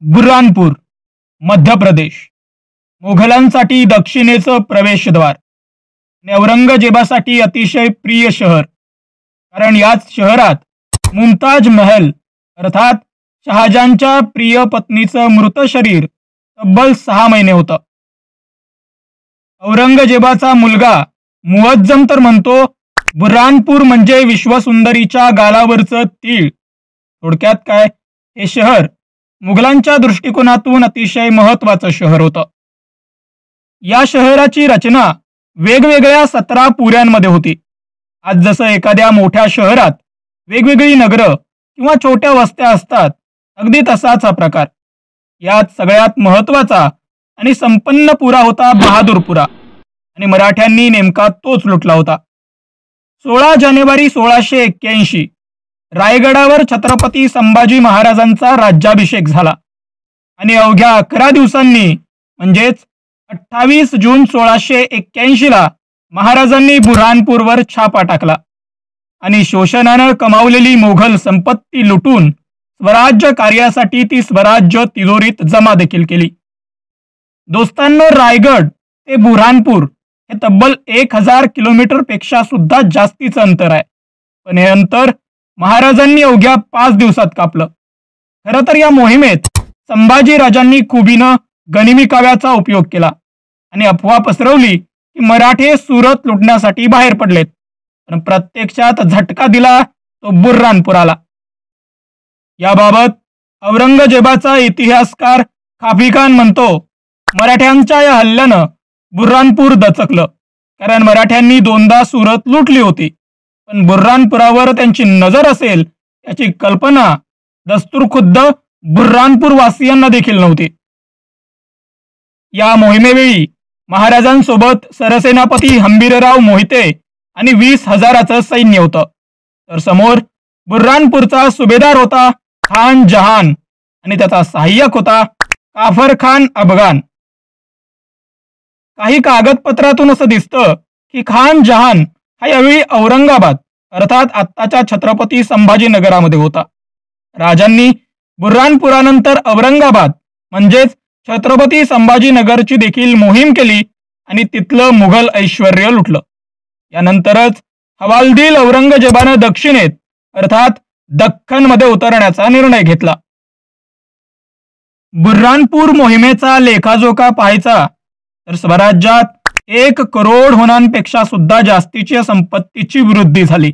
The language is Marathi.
बुऱ्हाणपूर, मध्य प्रदेश. मोघलांसाठी दक्षिणेचं प्रवेशद्वार आणि औरंगजेबासाठी अतिशय प्रिय शहर. कारण याच शहरात मुमताज महल अर्थात शहाजहानच्या प्रिय पत्नीचं मृत शरीर तब्बल 6 महिने होतं. औरंगजेबाचा मुलगा मुअज्जम तर म्हणतो, बुऱ्हाणपूर म्हणजे विश्वसुंदरीच्या गालावरचं तीळ. थोडक्यात काय, हे शहर मुघलांच्या दृष्टिकोनातून अतिशय महत्वाचं शहर होतं. या शहराची रचना वेगवेगळ्या 17 पुऱ्यांमध्ये होती. आज जसं एखाद्या मोठ्या शहरात वेगवेगळी नगरं किंवा छोट्या वस्त्या असतात, अगदी तसाच हा प्रकार. यात सगळ्यात महत्वाचा आणि संपन्न पुरा होता बहादूरपुरा आणि मराठ्यांनी नेमका तोच लुटला होता. 16 जानेवारी 1681 रायगडावर छत्रपती संभाजी महाराजांचा राज्याभिषेक झाला आणि अवघ्या 11 दिवसांनी म्हणजेच 28 जून 1681 महाराजांनी बुऱ्हाणपूरवर छापा टाकला आणि शोषणानं कमावलेली मोघल संपत्ती लुटून स्वराज्य कार्यासाठी ती स्वराज्य तिजोरीत जमा देखील केली. दोस्तांनो, रायगड ते बुऱ्हाणपूर हे तब्बल 1000 किलोमीटर पेक्षा सुद्धा जास्तीचं अंतर आहे. पण हे अंतर महाराजांनी अवघ्या 5 दिवसात कापलं. खरं तर या मोहिमेत संभाजी राजांनी खुबीनं गनिमी काव्याचा उपयोग केला आणि अफवा पसरवली की मराठे सुरत लुटण्यासाठी बाहेर पडलेत. पण प्रत्यक्षात झटका दिला तो बुऱ्हाणपुराला. याबाबत औरंगजेबाचा इतिहासकार खाफीखान म्हणतो, मराठ्यांच्या या हल्ल्यानं बुऱ्हाणपूर दचकलं. कारण मराठ्यांनी 2दा सुरत लुटली होती, पण बुऱ्हाणपुरावर त्यांची नजर असेल याची कल्पना दस्तूरखुद्द बुऱ्हाणपूर वासियांना देखील नव्हती. या मोहिमेवेळी महाराजांसोबत सरसेनापती हंबीरराव मोहिते आणि 20,000चं सैन्य होतं. तर समोर बुऱ्हाणपूरचा सुभेदार होता खान जहान आणि त्याचा सहाय्यक होता काफर खान अफगाण. काही कागदपत्रातून असं दिसतं की खान जहान हा यावेळी औरंगाबाद अर्थात आत्ताच्या छत्रपती संभाजीनगरामध्ये होता. राजांनी बुऱ्हाणपुरानंतर औरंगाबाद म्हणजेच छत्रपती संभाजीनगरची देखील मोहीम केली आणि तिथलं मुघल ऐश्वर्य लुटलं. यानंतरच हवालदिल औरंगजेबानं दक्षिणेत अर्थात दख्खनमध्ये उतरण्याचा निर्णय घेतला. बुऱ्हाणपूर मोहिमेचा लेखाजोखा पाहायचा तर स्वराज्यात 1 करोड होणांपेक्षा सुद्धा जास्तीच्या संपत्तीची वृद्धी झाली.